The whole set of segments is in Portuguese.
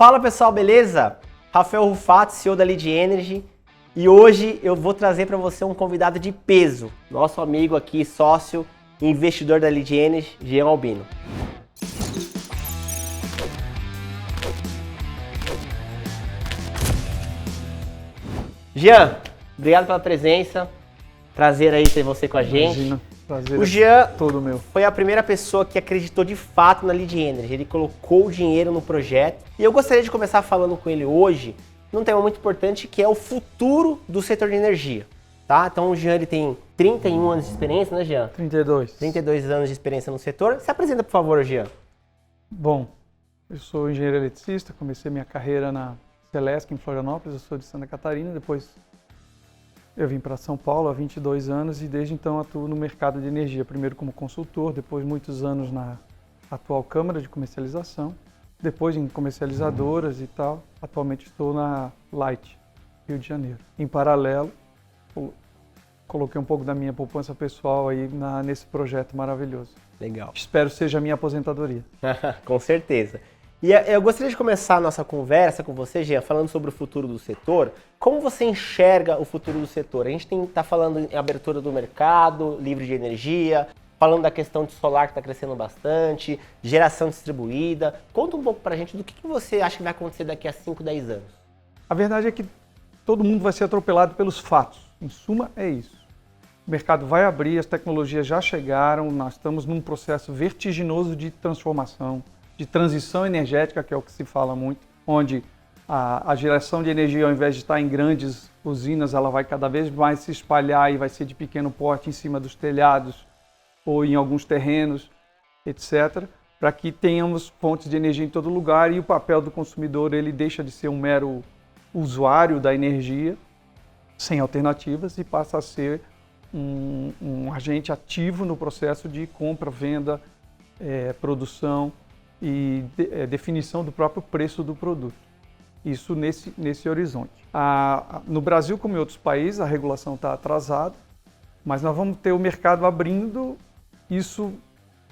Fala pessoal, beleza? Rafael Rufato, CEO da Lead Energy, e hoje eu vou trazer para você um convidado de peso, nosso amigo aqui, sócio e investidor da Lead Energy, Jean Albino. Jean, obrigado pela presença, prazer aí ter você com a gente. Imagina, prazer O Jean todo meu. foi a primeira pessoa que acreditou de fato na Lead Energy, ele colocou o dinheiro no projeto e eu gostaria de começar falando com ele hoje num tema muito importante que é o futuro do setor de energia, tá? Então o Jean ele tem 31 anos de experiência, né Jean? 32. 32 anos de experiência no setor. Se apresenta por favor, Jean. Bom, eu sou engenheiro eletricista, comecei minha carreira na Celesc em Florianópolis, eu sou de Santa Catarina, depois eu vim para São Paulo há 22 anos e desde então atuo no mercado de energia, primeiro como consultor, depois muitos anos na atual Câmara de Comercialização, depois em comercializadoras e tal. Atualmente estou na Light, Rio de Janeiro. Em paralelo, coloquei um pouco da minha poupança pessoal aí nesse projeto maravilhoso. Legal. Espero seja a minha aposentadoria. Com certeza. E eu gostaria de começar a nossa conversa com você, Jean, falando sobre o futuro do setor. Como você enxerga o futuro do setor? A gente está falando em abertura do mercado, livre de energia, falando da questão de solar que está crescendo bastante, geração distribuída. Conta um pouco para a gente do que você acha que vai acontecer daqui a 5, 10 anos. A verdade é que todo mundo vai ser atropelado pelos fatos. Em suma, é isso. O mercado vai abrir, as tecnologias já chegaram, nós estamos num processo vertiginoso de transformação, de transição energética, que é o que se fala muito, onde a geração de energia, ao invés de estar em grandes usinas, ela vai cada vez mais se espalhar e vai ser de pequeno porte em cima dos telhados ou em alguns terrenos, etc., para que tenhamos fontes de energia em todo lugar e o papel do consumidor ele deixa de ser um mero usuário da energia, sem alternativas, e passa a ser um agente ativo no processo de compra, venda, produção e definição do próprio preço do produto. Isso nesse horizonte. No Brasil, como em outros países, a regulação está atrasada, mas nós vamos ter o mercado abrindo. Isso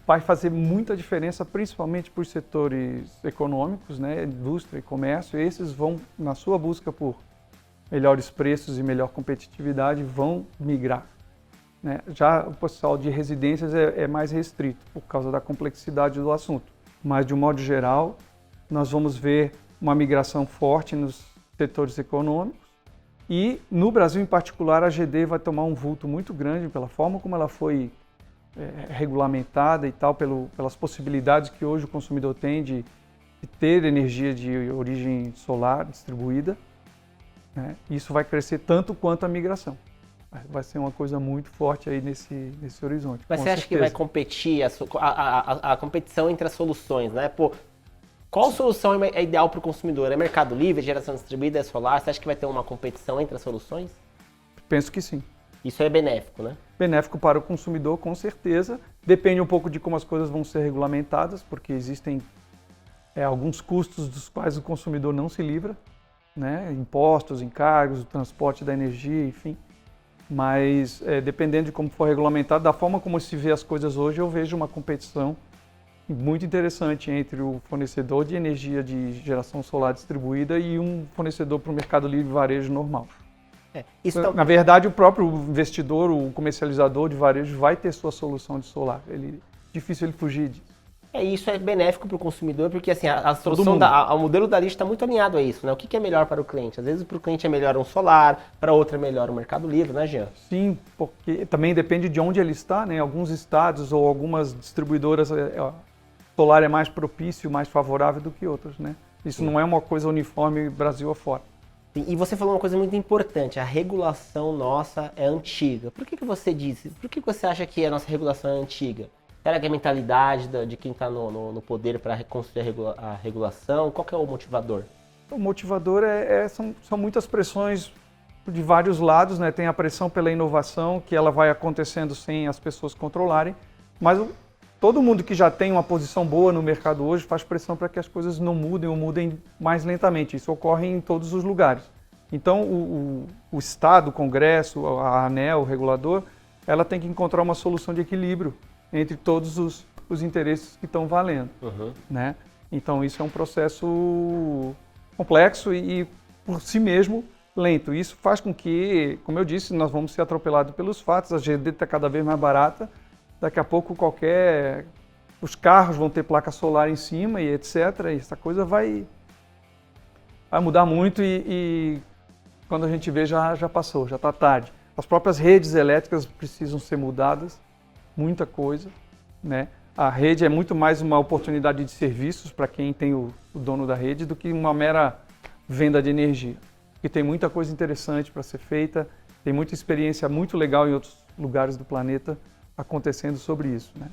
vai fazer muita diferença, principalmente para os setores econômicos, né? Indústria e comércio. Esses vão, na sua busca por melhores preços e melhor competitividade, vão migrar, né? Já o pessoal de residências é mais restrito por causa da complexidade do assunto. Mas, de um modo geral, nós vamos ver uma migração forte nos setores econômicos e, no Brasil em particular, a GD vai tomar um vulto muito grande pela forma como ela foi regulamentada e tal, pelas possibilidades que hoje o consumidor tem de ter energia de origem solar distribuída, né? Isso vai crescer tanto quanto a migração. Vai ser uma coisa muito forte aí nesse horizonte. Mas você acha que vai competir, a competição entre as soluções, né? Pô, qual solução é ideal para o consumidor? É Mercado Livre, geração distribuída, é solar? Você acha que vai ter uma competição entre as soluções? Penso que sim. Isso é benéfico, né? Benéfico para o consumidor, com certeza. Depende um pouco de como as coisas vão ser regulamentadas, porque existem alguns custos dos quais o consumidor não se livra, né? Impostos, encargos, o transporte da energia, enfim. Mas dependendo de como for regulamentado, da forma como se vê as coisas hoje, eu vejo uma competição muito interessante entre o fornecedor de energia de geração solar distribuída e um fornecedor para o mercado livre varejo normal. Na verdade, o próprio investidor, o comercializador de varejo vai ter sua solução de solar. Difícil ele fugir disso. Isso é benéfico para o consumidor, porque assim, a solução, o modelo da Lead está muito alinhado a isso, né? O que é melhor para o cliente? Às vezes para o cliente é melhor um solar, para outro é melhor o Mercado Livre, né, Jean? Sim, porque também depende de onde ele está, né? Alguns estados ou algumas distribuidoras, solar é mais propício, mais favorável do que outros, né? Isso não é uma coisa uniforme Brasil afora. E você falou uma coisa muito importante, a regulação nossa é antiga. Por que você disse? Por que você acha que a nossa regulação é antiga? Será que é a mentalidade de quem está no poder para reconstruir a regulação? Qual que é o motivador? O motivador são muitas pressões de vários lados, né? Tem a pressão pela inovação, que ela vai acontecendo sem as pessoas controlarem, mas todo mundo que já tem uma posição boa no mercado hoje faz pressão para que as coisas não mudem ou mudem mais lentamente. Isso ocorre em todos os lugares. Então, o Estado, o Congresso, a ANEEL, o regulador, ela tem que encontrar uma solução de equilíbrio entre todos os interesses que estão valendo, né? Então isso é um processo complexo e por si mesmo lento. Isso faz com que, como eu disse, nós vamos ser atropelados pelos fatos, a GD está cada vez mais barata, daqui a pouco os carros vão ter placa solar em cima e etc. E essa coisa vai mudar muito e quando a gente vê já passou, já está tarde. As próprias redes elétricas precisam ser mudadas, muita coisa, né? A rede é muito mais uma oportunidade de serviços para quem tem o dono da rede do que uma mera venda de energia. E tem muita coisa interessante para ser feita, tem muita experiência muito legal em outros lugares do planeta acontecendo sobre isso, né?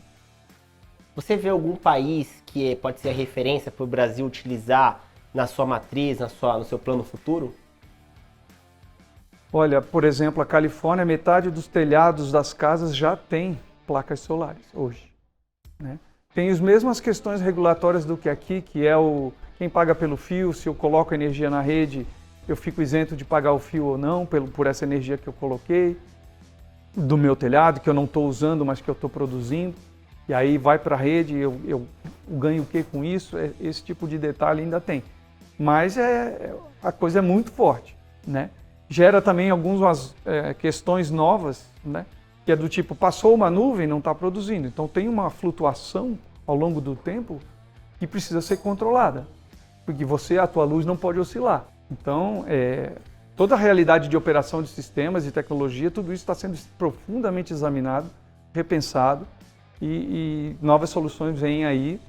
Você vê algum país que pode ser a referência para o Brasil utilizar na sua matriz, no seu plano futuro? Olha, por exemplo, a Califórnia, metade dos telhados das casas já tem placas solares hoje, né? Tem as mesmas questões regulatórias do que aqui, que é quem paga pelo fio, se eu coloco energia na rede, eu fico isento de pagar o fio ou não por essa energia que eu coloquei, do meu telhado, que eu não estou usando, mas que eu estou produzindo. E aí vai para a rede, eu ganho o que com isso? Esse tipo de detalhe ainda tem. Mas a coisa é muito forte, né? Gera também algumas questões novas, né? Que é do tipo, passou uma nuvem, não está produzindo. Então tem uma flutuação ao longo do tempo que precisa ser controlada, porque a tua luz não pode oscilar. Então, toda a realidade de operação de sistemas e tecnologia, tudo isso está sendo profundamente examinado, repensado e novas soluções vêm aí.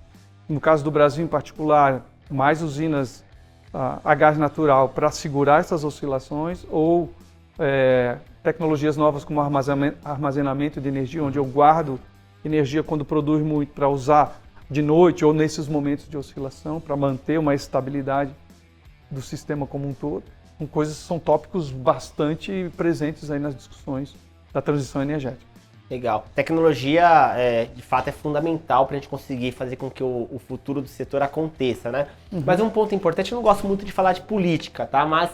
No caso do Brasil em particular, mais usinas a gás natural para segurar essas oscilações ou tecnologias novas como armazenamento de energia, onde eu guardo energia quando produz muito para usar de noite ou nesses momentos de oscilação para manter uma estabilidade do sistema como um todo. São tópicos bastante presentes aí nas discussões da transição energética. Legal. Tecnologia, de fato, é fundamental para a gente conseguir fazer com que o futuro do setor aconteça, né? Uhum. Mas um ponto importante, eu não gosto muito de falar de política, tá? Mas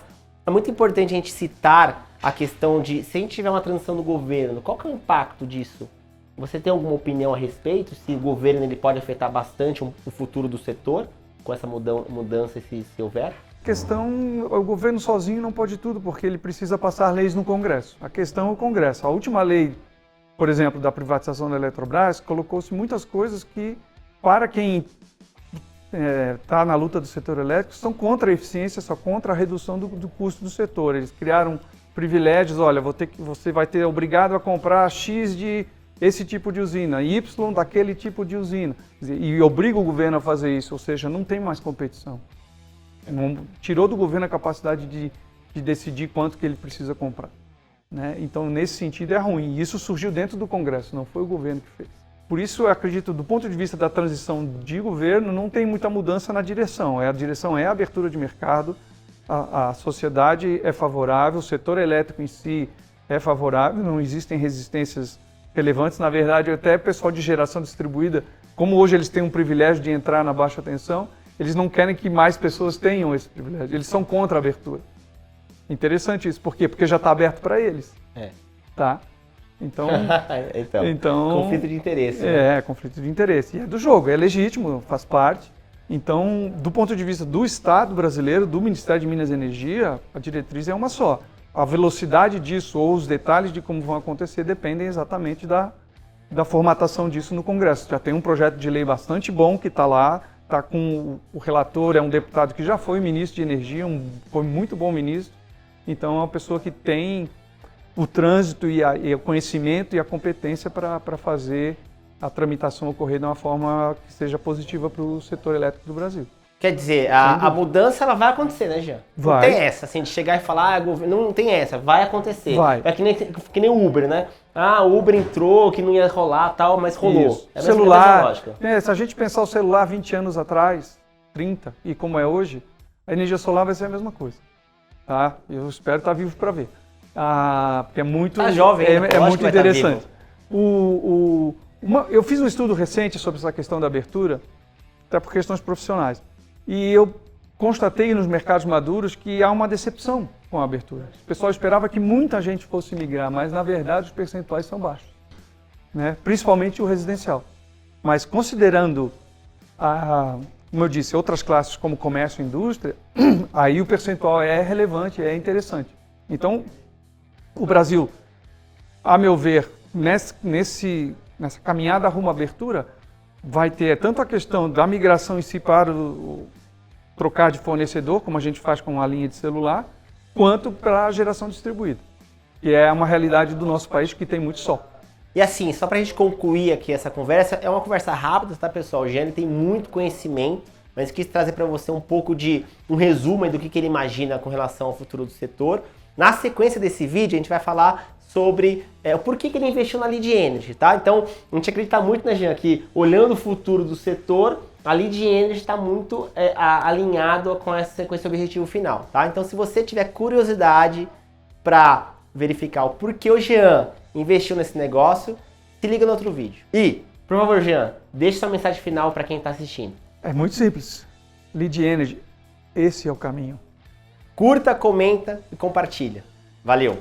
é muito importante a gente citar a questão de, se a gente tiver uma transição do governo, qual que é o impacto disso? Você tem alguma opinião a respeito? Se o governo ele pode afetar bastante o futuro do setor com essa mudança, se houver? O governo sozinho não pode tudo, porque ele precisa passar leis no Congresso. A questão é o Congresso. A última lei, por exemplo, da privatização da Eletrobras, colocou-se muitas coisas que, para quem está na luta do setor elétrico, são contra a eficiência, só contra a redução do custo do setor. Eles criaram privilégios, olha, você vai ter obrigado a comprar X de esse tipo de usina, Y daquele tipo de usina, e obriga o governo a fazer isso, ou seja, não tem mais competição. Tirou do governo a capacidade de decidir quanto que ele precisa comprar, né? Então, nesse sentido, é ruim. E isso surgiu dentro do Congresso, não foi o governo que fez. Por isso, eu acredito, do ponto de vista da transição de governo, não tem muita mudança na direção. A direção é a abertura de mercado, a sociedade é favorável, o setor elétrico em si é favorável, não existem resistências relevantes. Na verdade, até o pessoal de geração distribuída, como hoje eles têm um privilégio de entrar na baixa tensão, eles não querem que mais pessoas tenham esse privilégio. Eles são contra a abertura. Interessante isso. Por quê? Porque já está aberto para eles. Tá? Então, conflito de interesse. Né? Conflito de interesse. E é do jogo, é legítimo, faz parte. Então, do ponto de vista do Estado brasileiro, do Ministério de Minas e Energia, a diretriz é uma só. A velocidade disso ou os detalhes de como vão acontecer dependem exatamente da formatação disso no Congresso. Já tem um projeto de lei bastante bom que está lá, está com o relator, é um deputado que já foi ministro de Energia, foi muito bom ministro. Então, é uma pessoa que tem o trânsito e o conhecimento e a competência para fazer a tramitação ocorrer de uma forma que seja positiva para o setor elétrico do Brasil. Quer dizer, a mudança ela vai acontecer, né, Jean? Vai. Não tem essa, assim, de chegar e falar, não tem essa, vai acontecer. Vai. É que nem o Uber, né? O Uber entrou, que não ia rolar tal, mas rolou. Isso. É a celular, mesma lógica. Se a gente pensar o celular 20 anos atrás, 30, e como é hoje, a energia solar vai ser a mesma coisa. Tá? Eu espero estar vivo para ver. Porque é muito, tá jovem, é muito interessante. Eu fiz um estudo recente sobre essa questão da abertura, até por questões profissionais. E eu constatei nos mercados maduros que há uma decepção com a abertura. O pessoal esperava que muita gente fosse migrar, mas na verdade os percentuais são baixos, né? Principalmente o residencial. Mas considerando como eu disse, outras classes como comércio e indústria, aí o percentual é relevante, é interessante. Então, o Brasil, a meu ver, nessa caminhada rumo à abertura, vai ter tanto a questão da migração em si para o trocar de fornecedor, como a gente faz com a linha de celular, quanto para a geração distribuída, que é uma realidade do nosso país que tem muito sol. E assim, só para a gente concluir aqui essa conversa, é uma conversa rápida, tá, pessoal? O Jeane tem muito conhecimento, mas quis trazer para você um pouco de um resumo do que ele imagina com relação ao futuro do setor. Na sequência desse vídeo, a gente vai falar sobre o porquê que ele investiu na Lead Energy, tá? Então, a gente acredita muito, né, Jean, que olhando o futuro do setor, a Lead Energy está muito alinhado com esse objetivo final, tá? Então, se você tiver curiosidade para verificar o porquê o Jean investiu nesse negócio, se liga no outro vídeo. E, por favor, Jean, deixe sua mensagem final para quem está assistindo. É muito simples. Lead Energy, esse é o caminho. Curta, comenta e compartilha. Valeu!